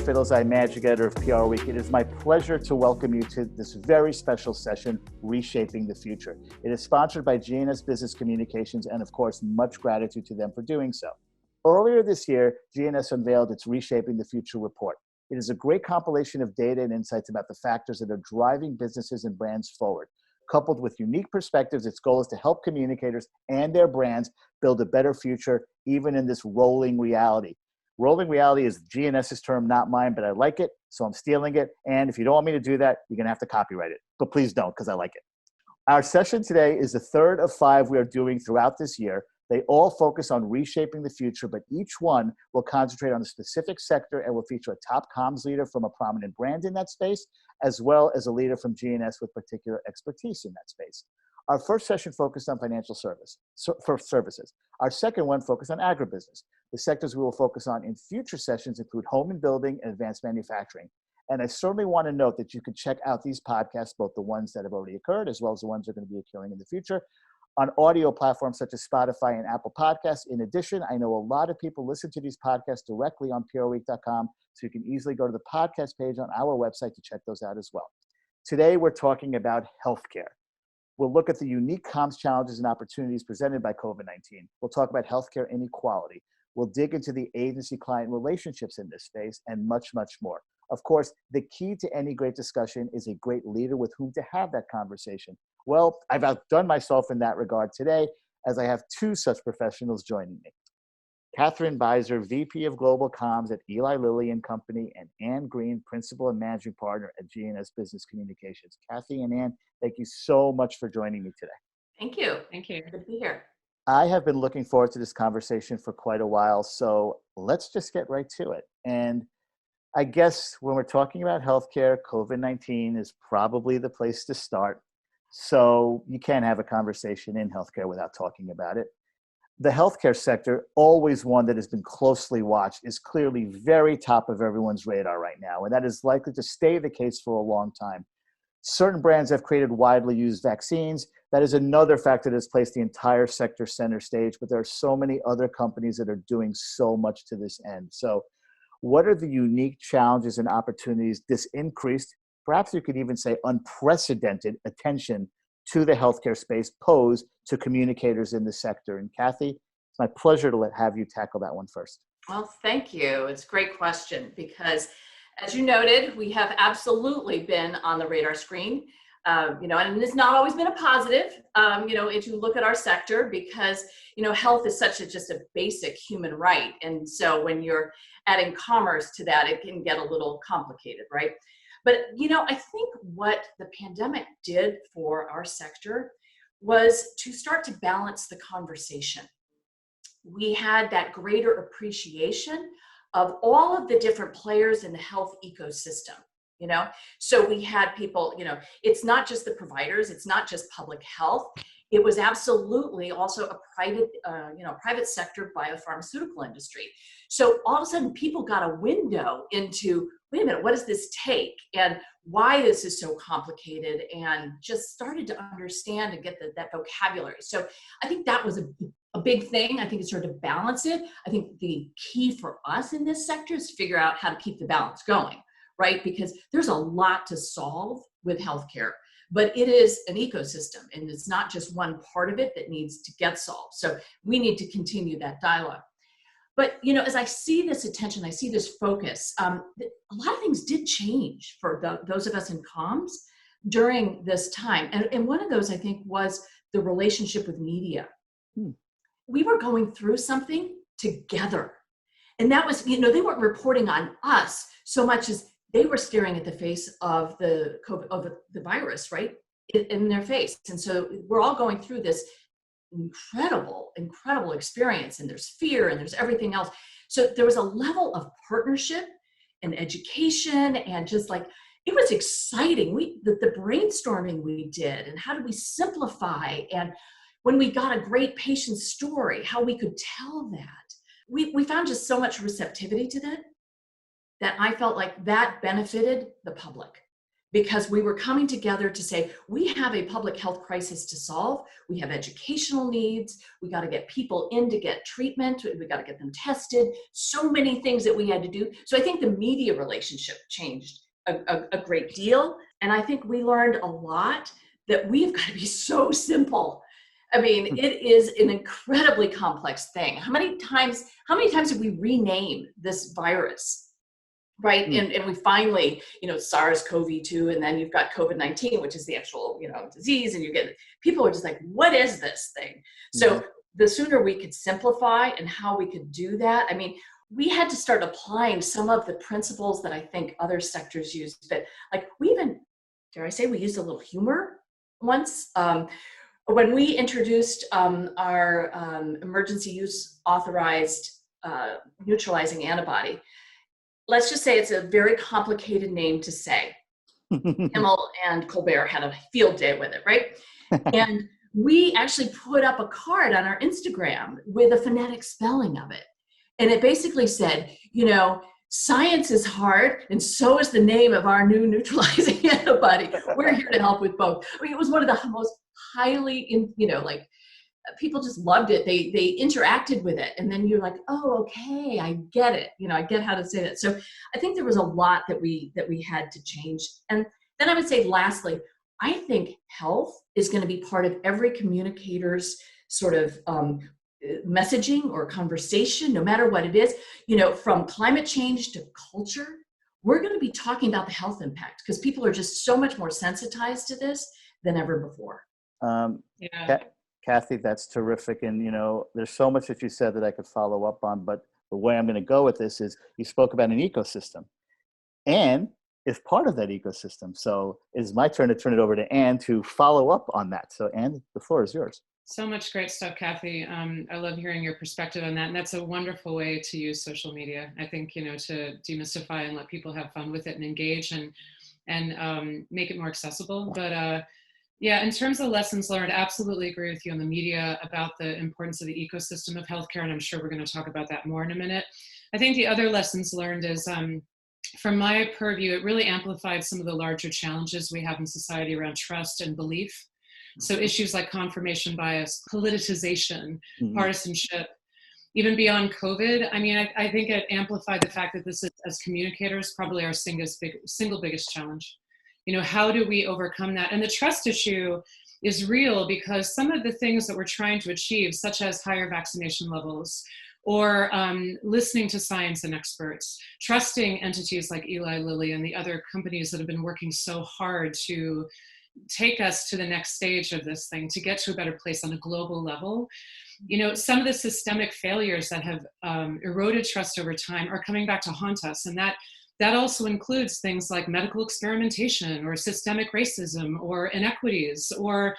Fiddleseye Magic Editor of PR Week. It is my pleasure to welcome you to this very special session, Reshaping the Future. It is sponsored by GNS Business Communications, and of course, much gratitude to them for doing so. Earlier this year, GNS unveiled its Reshaping the Future report. It is a great compilation of data and insights about the factors that are driving businesses and brands forward. Coupled with unique perspectives, its goal is to help communicators and their brands build a better future, even in this rolling reality. Rolling reality is GNS's term, not mine, but I like it, so I'm stealing it. And if you don't want me to do that, you're going to have to copyright it. But please don't, because I like it. Our session today is the third of 5 we are doing throughout this year. They all focus on reshaping the future, but each one will concentrate on a specific sector and will feature a top comms leader from a prominent brand in that space, as well as a leader from GNS with particular expertise in that space. Our first session focused on financial services. Our second one focused on agribusiness. The sectors we will focus on in future sessions include home and building and advanced manufacturing. And I certainly want to note that you can check out these podcasts, both the ones that have already occurred, as well as the ones that are going to be occurring in the future, on audio platforms such as Spotify and Apple Podcasts. In addition, I know a lot of people listen to these podcasts directly on prweek.com, so you can easily go to the podcast page on our website to check those out as well. Today, we're talking about healthcare. We'll look at the unique comms challenges and opportunities presented by COVID-19. We'll talk about healthcare inequality. We'll dig into the agency-client relationships in this space and much, much more. Of course, the key to any great discussion is a great leader with whom to have that conversation. Well, I've outdone myself in that regard today, as I have 2 such professionals joining me. Kathryn Beiser, VP of Global Comms at Eli Lilly and Company, and Ann Green, Principal and Managing Partner at GNS Business Communications. Kathy and Ann, thank you so much for joining me today. Thank you. Thank you. Good to be here. I have been looking forward to this conversation for quite a while, so let's just get right to it. And I guess when we're talking about healthcare, COVID-19 is probably the place to start. So you can't have a conversation in healthcare without talking about it. The healthcare sector, always one that has been closely watched, is clearly very top of everyone's radar right now, and that is likely to stay the case for a long time. Certain brands have created widely used vaccines. That is another factor that has placed the entire sector center stage, but there are so many other companies that are doing so much to this end. So what are the unique challenges and opportunities this increased, perhaps you could even say unprecedented, attention to the healthcare space pose to communicators in the sector? And Kathy, it's my pleasure to have you tackle that one first. Well, thank you. It's a great question because, as you noted, we have absolutely been on the radar screen. And it's not always been a positive, if you look at our sector, because, health is just a basic human right. And so when you're adding commerce to that, it can get a little complicated, right? But, I think what the pandemic did for our sector was to start to balance the conversation. We had that greater appreciation of all of the different players in the health ecosystem. So we had people, it's not just the providers, it's not just public health. It was absolutely also a private sector biopharmaceutical industry. So all of a sudden people got a window into, wait a minute, what does this take? And why this is so complicated, and just started to understand and get that vocabulary. So I think that was a big thing. I think it started to balance it. I think the key for us in this sector is to figure out how to keep the balance going. Right? Because there's a lot to solve with healthcare, but it is an ecosystem, and it's not just one part of it that needs to get solved. So we need to continue that dialogue. But, as I see this attention, I see this focus, a lot of things did change for those of us in comms during this time. And one of those, I think, was the relationship with media. We were going through something together. And that was, they weren't reporting on us so much as they were staring at the face of the COVID, of the virus, right, in their face. And so we're all going through this incredible experience, and there's fear and there's everything else. So there was a level of partnership and education, and just it was exciting. The brainstorming we did, and how did we simplify, and when we got a great patient story, how we could tell that. We found just so much receptivity to that I felt like that benefited the public. because we were coming together to say, we have a public health crisis to solve. We have educational needs. We got to get people in to get treatment. We got to get them tested. So many things that we had to do. So I think the media relationship changed a great deal. And I think we learned a lot that we've got to be so simple. I mean, it is an incredibly complex thing. How many times did we rename this virus? Right. And we finally, SARS-CoV-2, and then you've got COVID-19, which is the actual, disease. And people are just like, what is this thing? So the sooner we could simplify and how we could do that. I mean, we had to start applying some of the principles that I think other sectors use, but like we even, dare I say, we used a little humor once. When we introduced our emergency use authorized neutralizing antibody, let's just say it's a very complicated name to say. Kimmel and Colbert had a field day with it, right? And we actually put up a card on our Instagram with a phonetic spelling of it. And it basically said, science is hard, and so is the name of our new neutralizing antibody. We're here to help with both. I mean, it was one of the most highly, people just loved it. They interacted with it. And then you're like, oh, okay, I get it. I get how to say that. So I think there was a lot that we had to change. And then I would say, lastly, I think health is going to be part of every communicator's sort of messaging or conversation, no matter what it is, from climate change to culture. We're going to be talking about the health impact because people are just so much more sensitized to this than ever before. Kathy, that's terrific. And, there's so much that you said that I could follow up on, but the way I'm going to go with this is you spoke about an ecosystem. Anne is part of that ecosystem. So it's my turn to turn it over to Anne to follow up on that. So Anne, the floor is yours. So much great stuff, Kathy. I love hearing your perspective on that. And that's a wonderful way to use social media. I think, to demystify and let people have fun with it and engage and make it more accessible. But yeah, in terms of lessons learned, absolutely agree with you on the media about the importance of the ecosystem of healthcare. And I'm sure we're going to talk about that more in a minute. I think the other lessons learned is, from my purview, it really amplified some of the larger challenges we have in society around trust and belief. So issues like confirmation bias, politicization, partisanship, even beyond COVID. I mean, I think it amplified the fact that this is, as communicators, probably our single biggest challenge. How do we overcome that? And the trust issue is real because some of the things that we're trying to achieve, such as higher vaccination levels, or listening to science and experts, trusting entities like Eli Lilly and the other companies that have been working so hard to take us to the next stage of this thing, to get to a better place on a global level. Some of the systemic failures that have eroded trust over time are coming back to haunt us. And that also includes things like medical experimentation or systemic racism or inequities or,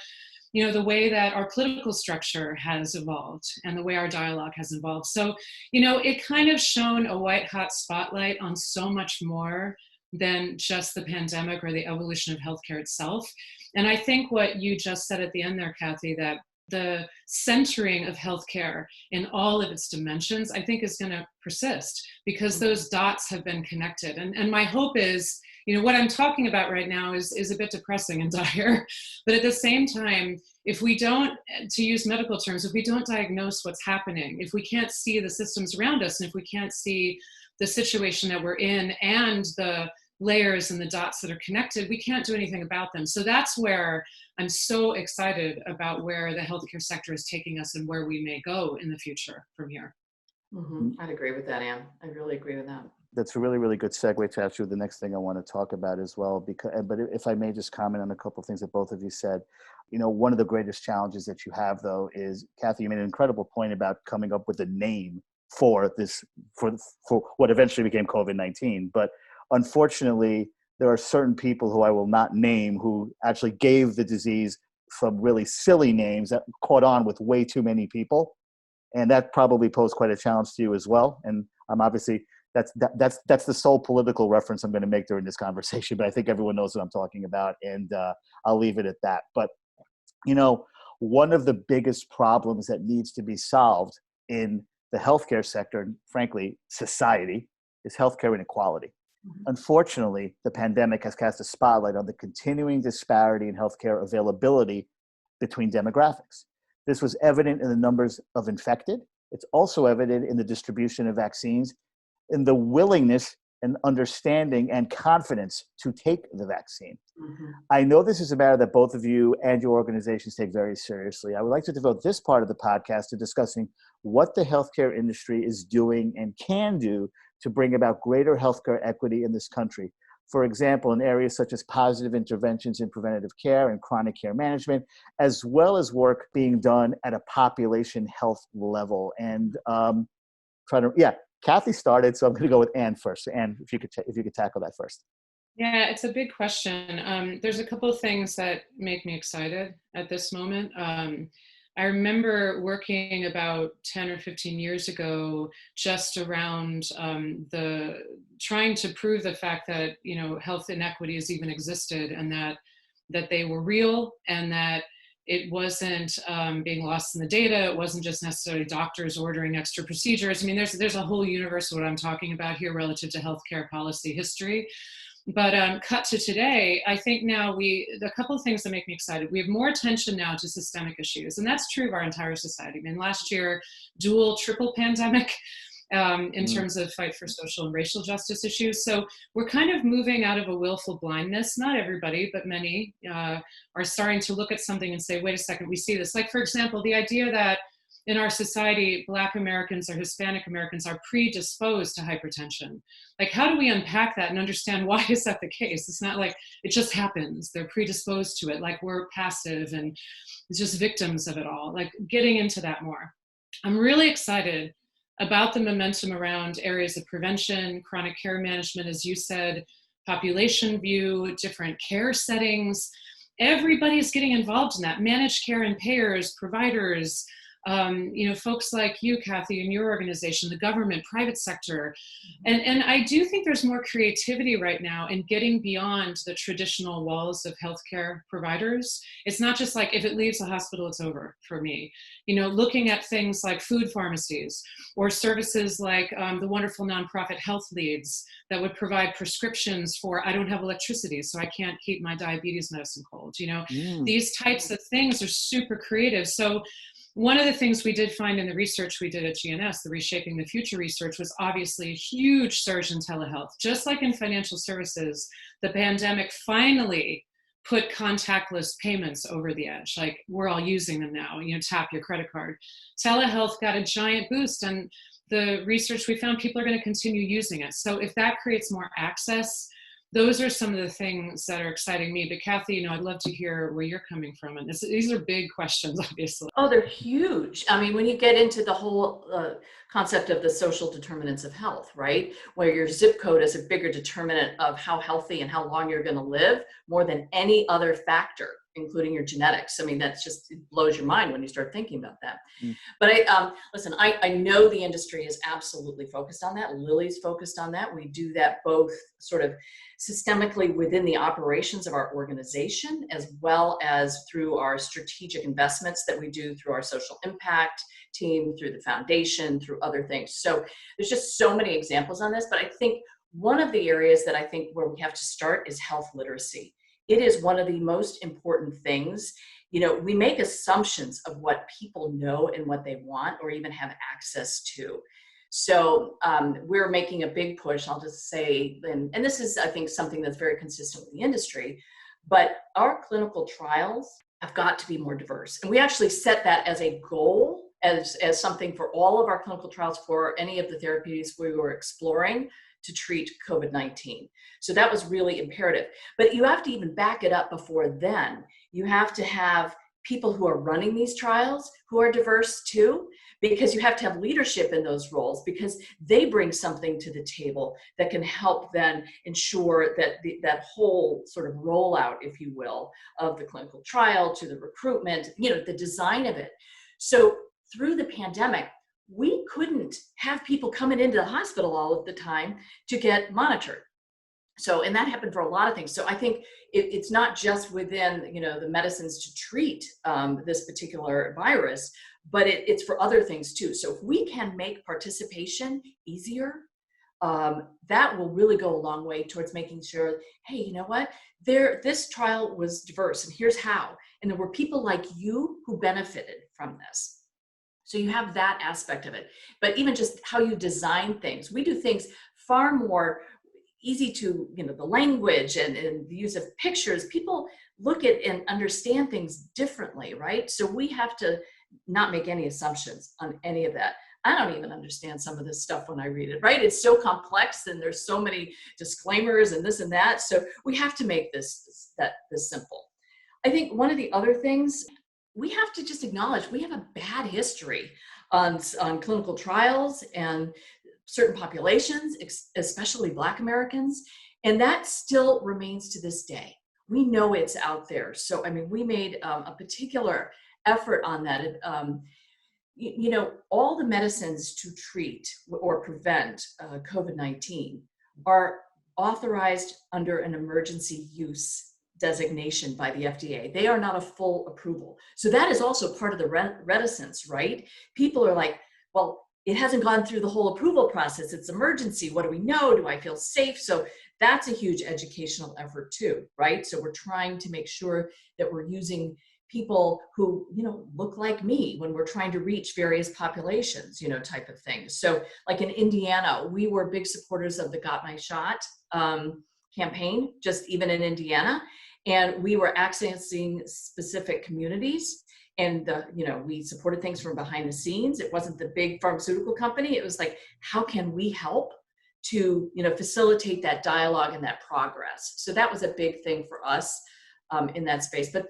the way that our political structure has evolved and the way our dialogue has evolved. So, it kind of shone a white hot spotlight on so much more than just the pandemic or the evolution of healthcare itself. And I think what you just said at the end there, Kathy, that the centering of healthcare in all of its dimensions, I think is going to persist because those dots have been connected. And my hope is, what I'm talking about right now is a bit depressing and dire, but at the same time, if we don't, to use medical terms, if we don't diagnose what's happening, if we can't see the systems around us, and if we can't see the situation that we're in and the layers and the dots that are connected, we can't do anything about them. So that's where I'm so excited about where the healthcare sector is taking us and where we may go in the future from here. I'd agree with that, Anne. I really agree with that. That's a really, really good segue to actually the next thing I want to talk about as well. But if I may just comment on a couple of things that both of you said. One of the greatest challenges that you have, though, is, Kathy, you made an incredible point about coming up with a name for this, for what eventually became COVID-19. But unfortunately, there are certain people who I will not name who actually gave the disease some really silly names that caught on with way too many people. And that probably posed quite a challenge to you as well. And I'm obviously, that's the sole political reference I'm going to make during this conversation, but I think everyone knows what I'm talking about, and I'll leave it at that. But, one of the biggest problems that needs to be solved in the healthcare sector, and frankly, society, is healthcare inequality. Unfortunately, the pandemic has cast a spotlight on the continuing disparity in healthcare availability between demographics. This was evident in the numbers of infected. It's also evident in the distribution of vaccines, in the willingness and understanding and confidence to take the vaccine. I know this is a matter that both of you and your organizations take very seriously. I would like to devote this part of the podcast to discussing what the healthcare industry is doing and can do to bring about greater healthcare equity in this country. For example, in areas such as positive interventions in preventative care and chronic care management, as well as work being done at a population health level. And Kathy started, so I'm going to go with Anne first. So Anne, if you could tackle that first. Yeah, it's a big question. There's a couple of things that make me excited at this moment. I remember working about 10 or 15 years ago, just around trying to prove the fact that, health inequities even existed, and that they were real, and that it wasn't being lost in the data. It wasn't just necessarily doctors ordering extra procedures. I mean, there's a whole universe of what I'm talking about here relative to healthcare policy history. But cut to today, I think now a couple of things that make me excited. We have more attention now to systemic issues, and that's true of our entire society. I mean, last year, triple pandemic in terms of fight for social and racial justice issues. So we're kind of moving out of a willful blindness. Not everybody, but many are starting to look at something and say, wait a second, we see this. Like, for example, the idea that in our society, Black Americans or Hispanic Americans are predisposed to hypertension. Like, how do we unpack that and understand why is that the case? It's not like it just happens. They're predisposed to it. Like, we're passive and just victims of it all. Like, getting into that more. I'm really excited about the momentum around areas of prevention, chronic care management, as you said, population view, different care settings. Everybody's getting involved in that. Managed care and payers, providers, folks like you, Kathy, and your organization, the government, private sector. And I do think there's more creativity right now in getting beyond the traditional walls of healthcare providers. It's not just like, if it leaves the hospital, it's over for me. Looking at things like food pharmacies or services like the wonderful nonprofit Health Leads that would provide prescriptions for, I don't have electricity, so I can't keep my diabetes medicine cold. These types of things are super creative. So one of the things we did find in the research we did at GNS, the Reshaping the Future research, was obviously a huge surge in telehealth. Just like in financial services, the pandemic finally put contactless payments over the edge. Like, we're all using them now, tap your credit card. Telehealth got a giant boost, and the research we found, people are going to continue using it. So if that creates more access, those are some of the things that are exciting me. But Kathy, I'd love to hear where you're coming from. And these are big questions, obviously. Oh, they're huge. I mean, when you get into the whole concept of the social determinants of health, right? Where your zip code is a bigger determinant of how healthy and how long you're going to live more than any other factor, including your genetics. I mean, it blows your mind when you start thinking about that. But listen, I know the industry is absolutely focused on that. Lilly's focused on that. We do that both sort of systemically within the operations of our organization, as well as through our strategic investments that we do through our social impact team, through the foundation, through other things. So there's just so many examples on this, but I think one of the areas that I think where we have to start is health literacy. It is one of the most important things. We make assumptions of what people know and what they want or even have access to. So we're making a big push, I'll just say, and this is, I think, something that's very consistent with the industry, but our clinical trials have got to be more diverse. And we actually set that as a goal, as something for all of our clinical trials for any of the therapies we were exploring to treat COVID-19. So that was really imperative. But you have to even back it up before then. You have to have people who are running these trials who are diverse too, because you have to have leadership in those roles, because they bring something to the table that can help then ensure that that whole sort of rollout, if you will, of the clinical trial to the recruitment, the design of it. So through the pandemic, we couldn't have people coming into the hospital all of the time to get monitored. So, and that happened for a lot of things. So I think it's not just within, the medicines to treat this particular virus, but it's for other things too. So if we can make participation easier, that will really go a long way towards making sure, hey, you know what? This trial was diverse, and here's how. And there were people like you who benefited from this. So you have that aspect of it. But even just how you design things, we do things far more easy to, the language and the use of pictures. People look at and understand things differently, right? So we have to not make any assumptions on any of that. I don't even understand some of this stuff when I read it, right? It's so complex and there's so many disclaimers and this and that. So we have to make this simple. I think one of the other things, we have to just acknowledge we have a bad history on clinical trials and certain populations, especially Black Americans, and that still remains to this day. We know it's out there. So, I mean, we made a particular effort on that. All the medicines to treat or prevent COVID-19 are authorized under an emergency use designation by the FDA. They are not a full approval. So that is also part of the reticence, right? People are like, well, it hasn't gone through the whole approval process. It's emergency. What do we know? Do I feel safe? So that's a huge educational effort too, right? So we're trying to make sure that we're using people who, look like me when we're trying to reach various populations, type of things. So like in Indiana, we were big supporters of the Got My Shot campaign, just even in Indiana. And we were accessing specific communities. And we supported things from behind the scenes. It wasn't the big pharmaceutical company. It was like, how can we help to facilitate that dialogue and that progress? So that was a big thing for us in that space. But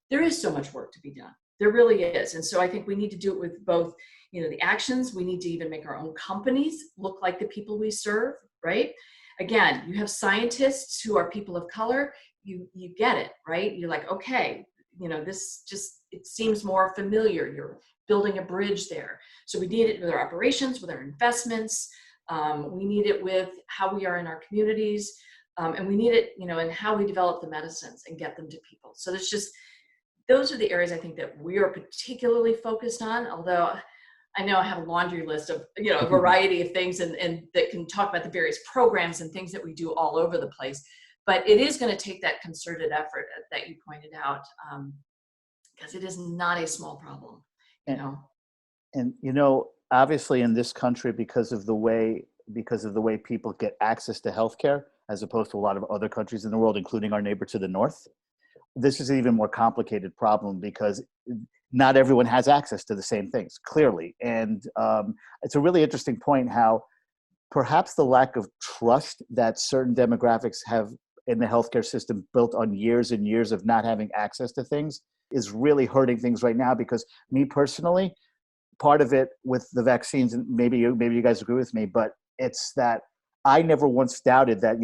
there is so much work to be done. There really is. And so I think we need to do it with both, the actions. We need to even make our own companies look like the people we serve, right? Again, you have scientists who are people of color. You get it, right? You're like, okay, it seems more familiar. You're building a bridge there. So we need it with our operations, with our investments. We need it with how we are in our communities. And we need it, in how we develop the medicines and get them to people. So those are the areas I think that we are particularly focused on, although I know I have a laundry list of, a variety of things and that can talk about the various programs and things that we do all over the place. But it is going to take that concerted effort that you pointed out, because it is not a small problem, And obviously in this country, because of the way people get access to healthcare, as opposed to a lot of other countries in the world, including our neighbor to the north, this is an even more complicated problem because not everyone has access to the same things, clearly. And it's a really interesting point how perhaps the lack of trust that certain demographics have in the healthcare system, built on years and years of not having access to things, is really hurting things right now. Because me personally, part of it with the vaccines, and maybe you guys agree with me, but it's that I never once doubted that,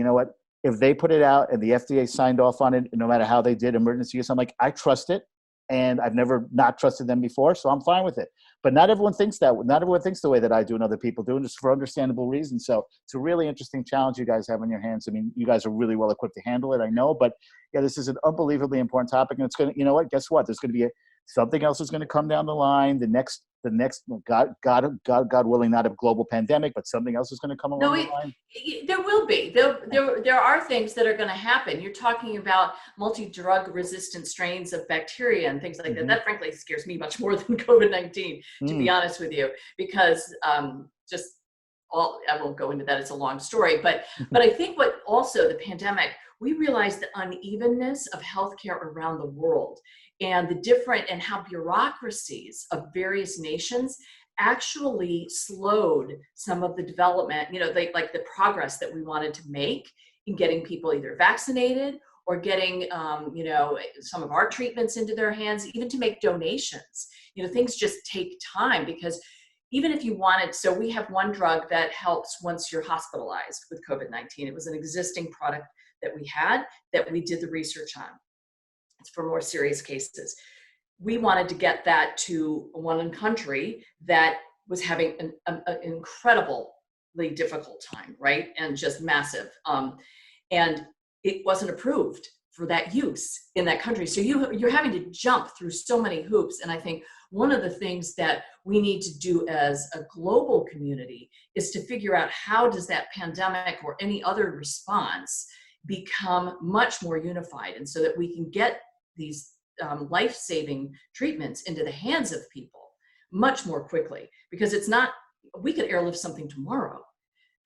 if they put it out and the FDA signed off on it, no matter how they did emergency use, I'm like, I trust it. And I've never not trusted them before, so I'm fine with it. But not everyone thinks that. Not everyone thinks the way that I do and other people do, and just for understandable reasons. So it's a really interesting challenge you guys have on your hands. I mean, you guys are really well equipped to handle it, I know. But yeah, this is an unbelievably important topic, and it's going to, guess what? There's going to be something else is going to come down the line. The next, God willing, not a global pandemic, but something else is going to come along the line. There will be. There are things that are going to happen. You're talking about multi-drug resistant strains of bacteria and things like that. That frankly scares me much more than COVID-19, to be honest with you, because I won't go into that. It's a long story, but I think what also the pandemic, we realized the unevenness of healthcare around the world and how bureaucracies of various nations actually slowed some of the development, like the progress that we wanted to make in getting people either vaccinated or getting, some of our treatments into their hands, even to make donations. Things just take time because even if you wanted, so we have one drug that helps once you're hospitalized with COVID-19. It was an existing product that we had that we did the research on. It's for more serious cases. We wanted to get that to one country that was having an incredibly difficult time, right? And just massive. And it wasn't approved for that use in that country. So you're having to jump through so many hoops. And I think one of the things that we need to do as a global community is to figure out how does that pandemic or any other response become much more unified, and so that we can get these life-saving treatments into the hands of people much more quickly. Because it's not, we could airlift something tomorrow.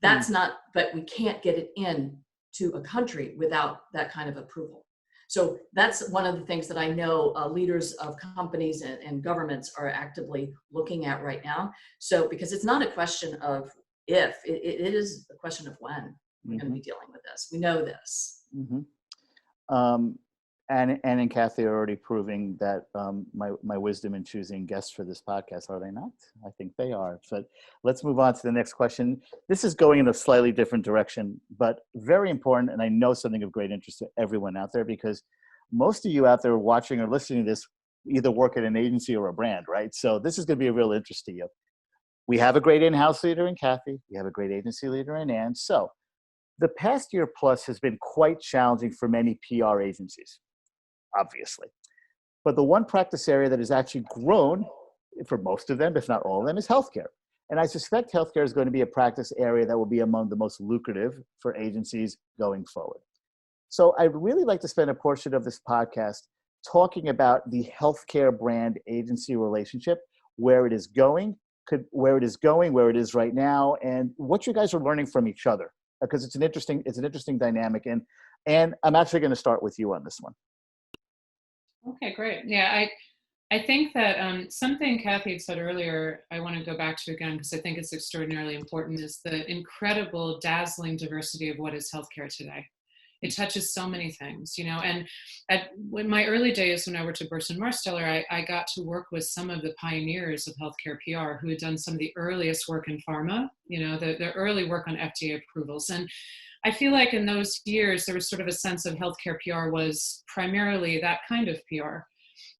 That's not, but we can't get it in to a country without that kind of approval. So that's one of the things that I know leaders of companies and governments are actively looking at right now. So, because it's not a question of if, it is a question of when we're going to be dealing with this. We know this. Anne and Kathy are already proving that my wisdom in choosing guests for this podcast, are they not? I think they are. But let's move on to the next question. This is going in a slightly different direction, but very important, and I know something of great interest to everyone out there, because most of you out there watching or listening to this either work at an agency or a brand, right? So this is going to be a real interest to you. We have a great in-house leader in Kathy. We have a great agency leader in Anne. So the past year plus has been quite challenging for many PR agencies, obviously. But the one practice area that has actually grown for most of them, if not all of them, is healthcare. And I suspect healthcare is going to be a practice area that will be among the most lucrative for agencies going forward. So I'd really like to spend a portion of this podcast talking about the healthcare brand agency relationship, where it is going, where it is right now, and what you guys are learning from each other, because it's an interesting dynamic. And I'm actually going to start with you on this one. Okay, great. Yeah, I think that something Kathy had said earlier, I want to go back to again, because I think it's extraordinarily important, is the incredible, dazzling diversity of what is healthcare today. It touches so many things, and in my early days when I worked at Burson Marsteller, I got to work with some of the pioneers of healthcare PR who had done some of the earliest work in pharma, the early work on FDA approvals. And I feel like in those years, there was sort of a sense of healthcare PR was primarily that kind of PR.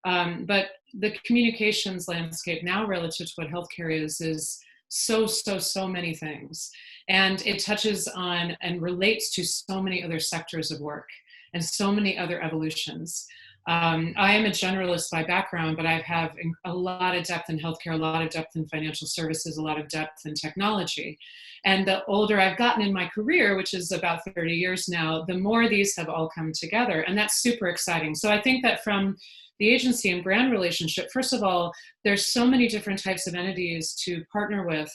But the communications landscape now relative to what healthcare is so many things. And it touches on and relates to so many other sectors of work and so many other evolutions. I am a generalist by background, but I have a lot of depth in healthcare, a lot of depth in financial services, a lot of depth in technology. And the older I've gotten in my career, which is about 30 years now, the more these have all come together. And that's super exciting. So I think that from the agency and brand relationship, first of all, there's so many different types of entities to partner with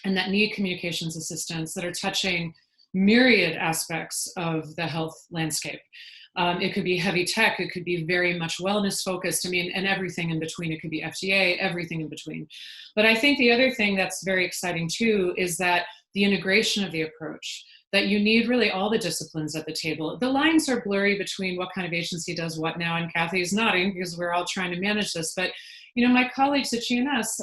and that need communications assistance that are touching myriad aspects of the health landscape. It could be heavy tech, it could be very much wellness focused, and everything in between. It could be FDA, everything in between. But I think the other thing that's very exciting too is that the integration of the approach, that you need really all the disciplines at the table. The lines are blurry between what kind of agency does what now, and Kathy is nodding because we're all trying to manage this. But my colleagues at GNS,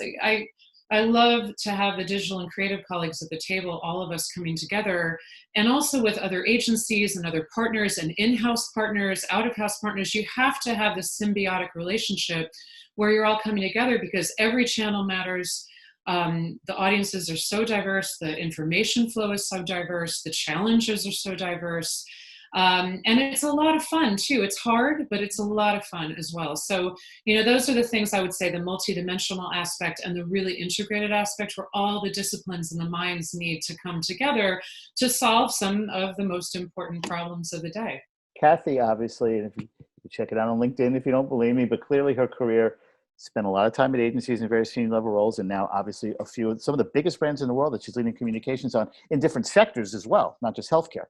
I love to have the digital and creative colleagues at the table, all of us coming together, and also with other agencies and other partners and in-house partners, out-of-house partners. You have to have this symbiotic relationship where you're all coming together, because every channel matters. The audiences are so diverse, the information flow is so diverse, the challenges are so diverse. And it's a lot of fun too. It's hard, but it's a lot of fun as well. So, those are the things I would say, the multidimensional aspect and the really integrated aspect, where all the disciplines and the minds need to come together to solve some of the most important problems of the day. Kathy, obviously, and if you check it out on LinkedIn, if you don't believe me, but clearly her career spent a lot of time at agencies in very senior level roles, and now obviously some of the biggest brands in the world that she's leading communications on in different sectors as well, not just healthcare.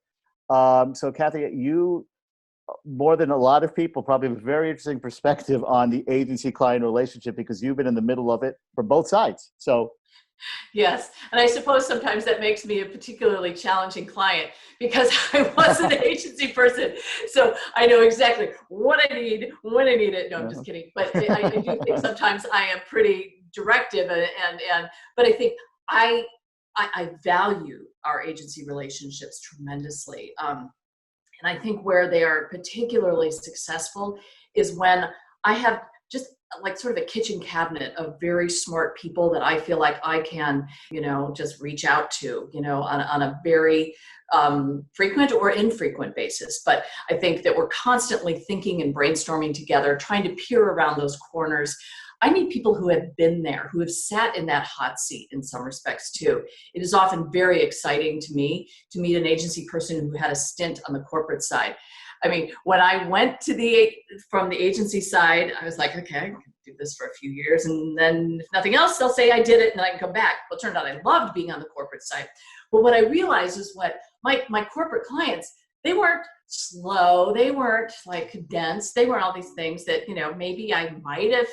So Kathy, you, more than a lot of people, probably have a very interesting perspective on the agency-client relationship, because you've been in the middle of it from both sides. So. Yes, and I suppose sometimes that makes me a particularly challenging client, because I was an agency person, so I know exactly what I need, when I need it. No, I'm just kidding. But I do think sometimes I am pretty directive, but I think I value our agency relationships tremendously. And I think where they are particularly successful is when I have just like sort of a kitchen cabinet of very smart people that I feel like I can, just reach out to, on a very frequent or infrequent basis. But I think that we're constantly thinking and brainstorming together, trying to peer around those corners. I need people who have been there, who have sat in that hot seat in some respects too. It is often very exciting to me to meet an agency person who had a stint on the corporate side. I mean, when I went from the agency side, I was like, okay, I can do this for a few years. And then if nothing else, they'll say I did it and then I can come back. Well, it turned out I loved being on the corporate side. But what I realized is what my corporate clients, they weren't slow. They weren't like condensed. They weren't all these things that, maybe I might have,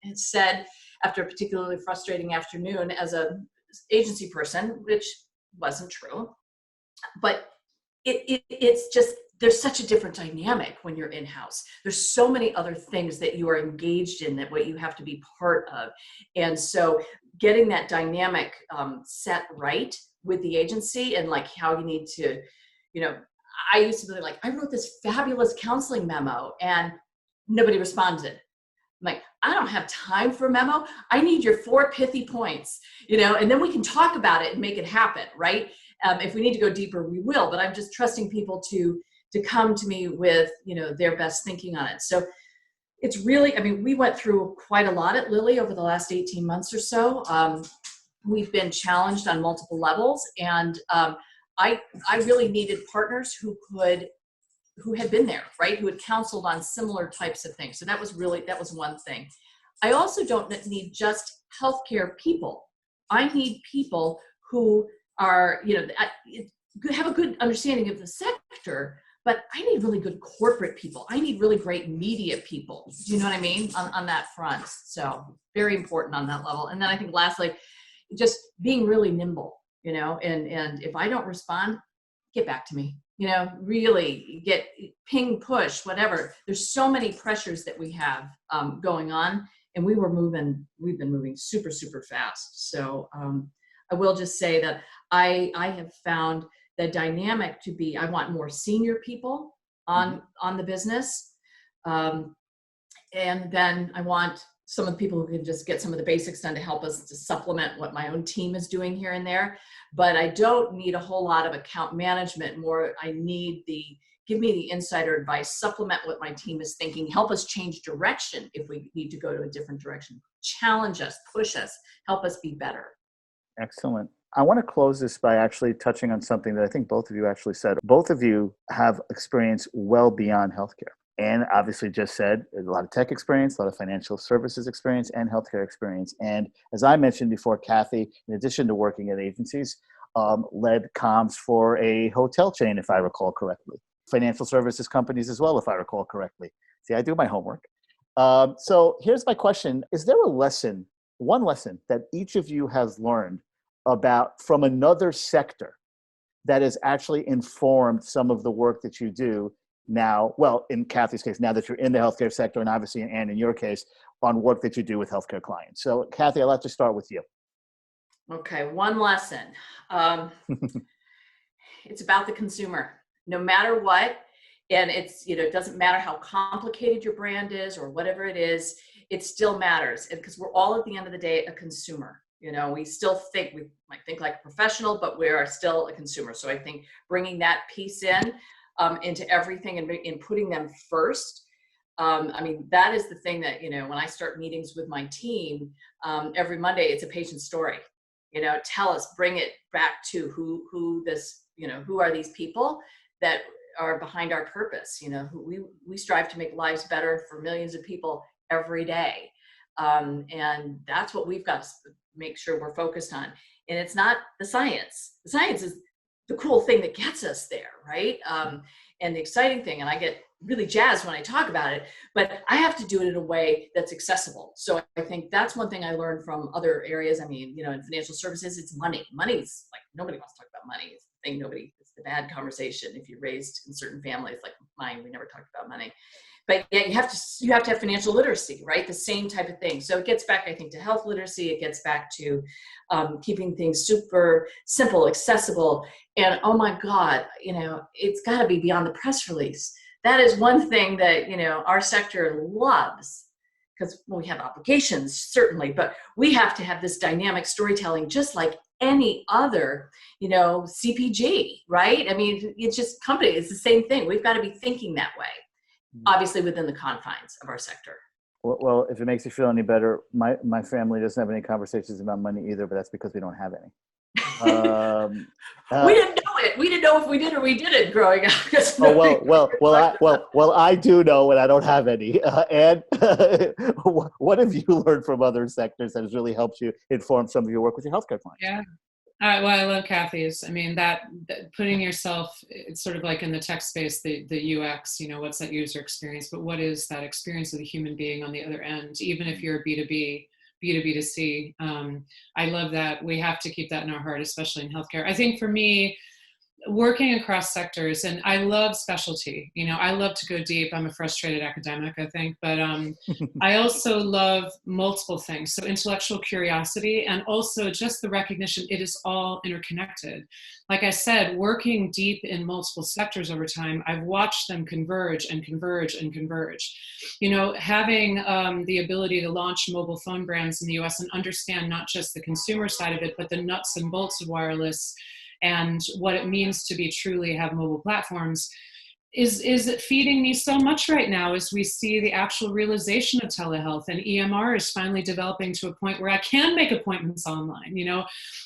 had said after a particularly frustrating afternoon as a agency person, which wasn't true. But it's just, there's such a different dynamic when you're in-house. There's so many other things that you are engaged in that what you have to be part of. And so getting that dynamic set right with the agency and like how you need to, I used to be like, I wrote this fabulous counseling memo and nobody responded. I'm like, I don't have time for a memo. I need your 4 pithy points, and then we can talk about it and make it happen, right? If we need to go deeper, we will, but I'm just trusting people to come to me with, their best thinking on it. So it's really, we went through quite a lot at Lilly over the last 18 months or so. We've been challenged on multiple levels, and I really needed partners who had been there, right? Who had counseled on similar types of things. So that was one thing. I also don't need just healthcare people. I need people who are, have a good understanding of the sector, but I need really good corporate people. I need really great media people. Do you know what I mean? On that front. So very important on that level. And then I think lastly, just being really nimble, and if I don't respond, get back to me, really get ping, push, whatever. There's so many pressures that we have going on, and we've been moving super, super fast. So I will just say that I have found the dynamic to be, I want more senior people on the business. And then I want some of the people who can just get some of the basics done to help us to supplement what my own team is doing here and there. But I don't need a whole lot of account management. More, I need give me the insider advice, supplement what my team is thinking, help us change direction if we need to go to a different direction, challenge us, push us, help us be better. Excellent. I want to close this by actually touching on something that I think both of you actually said. Both of you have experience well beyond healthcare. And obviously just said a lot of tech experience, a lot of financial services experience, and healthcare experience. And as I mentioned before, Kathy, in addition to working at agencies, led comms for a hotel chain, if I recall correctly. Financial services companies as well, if I recall correctly. See, I do my homework. So here's my question. Is there one lesson that each of you has learned from another sector that has actually informed some of the work that you do now? Well, in Kathy's case, now that you're in the healthcare sector, and obviously, and in your case, on work that you do with healthcare clients. So Kathy, I'd like to start with you. Okay, one lesson. It's about the consumer. No matter what, and it's, it doesn't matter how complicated your brand is or whatever it is, it still matters. Because we're all at the end of the day a consumer. We still we might think like a professional, but we are still a consumer. So I think bringing that piece into everything and in putting them first. That is the thing that, when I start meetings with my team, every Monday, it's a patient story. Tell us, bring it back to who are these people that are behind our purpose. We strive to make lives better for millions of people every day. And that's what we've got to make sure we're focused on. And it's not the science. The science is the cool thing that gets us there, right? And the exciting thing, and I get really jazzed when I talk about it, but I have to do it in a way that's accessible. So I think that's one thing I learned from other areas. In financial services, it's money. Money's like, nobody wants to talk about money. It's the thing it's the bad conversation. If you're raised in certain families like mine, we never talked about money. But yeah, you have to have financial literacy, right? The same type of thing. So it gets back, I think, to health literacy. It gets back to keeping things super simple, accessible. And oh my God, it's got to be beyond the press release. That is one thing that, our sector loves. because we have obligations, certainly, but we have to have this dynamic storytelling just like any other, CPG, right? I mean, it's just company, it's the same thing. We've got to be thinking that way, obviously within the confines of our sector. Well, if it makes you feel any better, my family doesn't have any conversations about money either, but that's because we don't have any. We didn't know it. We didn't know if we did or we didn't growing up. Well, I do know, and I don't have any. And what have you learned from other sectors that has really helped you inform some of your work with your healthcare clients? Yeah. Well, I love Kathy's. I mean, that putting yourself, it's sort of like in the tech space, the UX, what's that user experience, but what is that experience of the human being on the other end, even if you're a B2B, B2B2C. I love that. We have to keep that in our heart, especially in healthcare. I think for me, working across sectors, and I love specialty, I love to go deep. I'm a frustrated academic, I think, but I also love multiple things. So intellectual curiosity, and also just the recognition it is all interconnected. Like I said, working deep in multiple sectors over time, I've watched them converge and converge and converge. Having the ability to launch mobile phone brands in the US and understand not just the consumer side of it, but the nuts and bolts of wireless and what it means to be truly have mobile platforms is feeding me so much right now as we see the actual realization of telehealth, and EMR is finally developing to a point where I can make appointments online.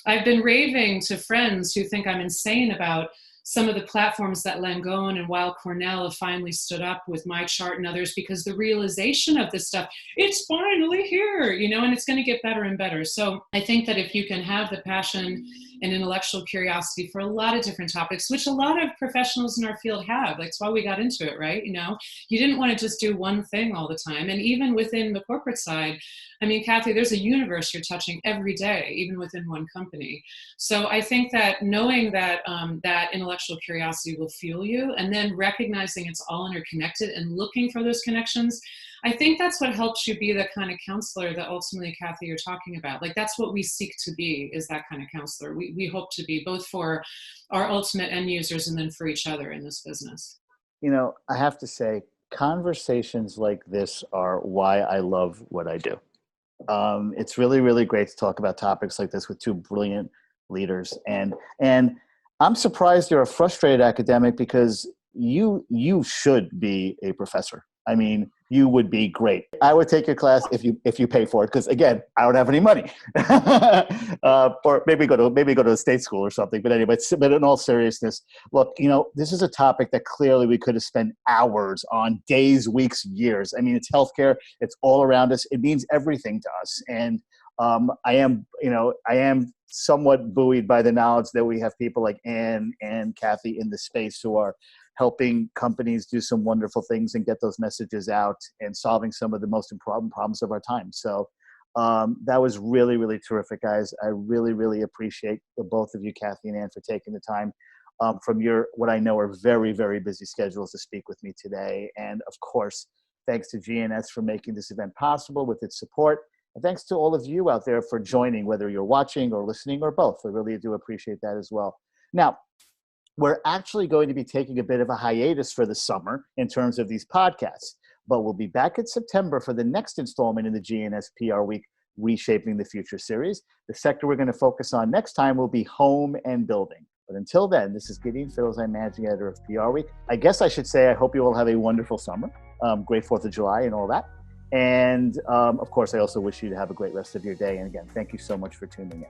I've been raving to friends who think I'm insane about some of the platforms that Langone and Weill Cornell have finally stood up with MyChart and others, because the realization of this stuff, it's finally here, and it's going to get better and better. So I think that if you can have the passion and intellectual curiosity for a lot of different topics, which a lot of professionals in our field have, that's why we got into it, right? You didn't want to just do one thing all the time. And even within the corporate side, I mean, Kathy, there's a universe you're touching every day, even within one company. So I think that knowing that that intellectual curiosity will fuel you, and then recognizing it's all interconnected and looking for those connections, I think that's what helps you be the kind of counselor that ultimately, Kathy, you're talking about. Like, that's what we seek to be, is that kind of counselor. We hope to be, both for our ultimate end users and then for each other in this business. I have to say, conversations like this are why I love what I do. It's really, really great to talk about topics like this with two brilliant leaders. And I'm surprised you're a frustrated academic, because you should be a professor. I mean, you would be great. I would take your class if you pay for it, because again, I don't have any money. Or maybe go to a state school or something. But anyway, but in all seriousness, look, this is a topic that clearly we could have spent hours on, days, weeks, years. I mean, it's healthcare. It's all around us. It means everything to us. And I am somewhat buoyed by the knowledge that we have people like Anne and Kathy in the space who are helping companies do some wonderful things and get those messages out and solving some of the most important problems of our time. So that was really, really terrific, guys. I really, really appreciate the both of you, Kathy and Anne, for taking the time from your, what I know are very, very busy schedules, to speak with me today. And of course, thanks to GNS for making this event possible with its support. And thanks to all of you out there for joining, whether you're watching or listening or both. I really do appreciate that as well. Now, we're actually going to be taking a bit of a hiatus for the summer in terms of these podcasts, but we'll be back in September for the next installment in the GNS PR Week Reshaping the Future series. The sector we're going to focus on next time will be home and building. But until then, this is Gideon Fiddles. I'm managing editor of PR Week. I guess I should say I hope you all have a wonderful summer, great 4th of July and all that. And of course, I also wish you to have a great rest of your day. And again, thank you so much for tuning in.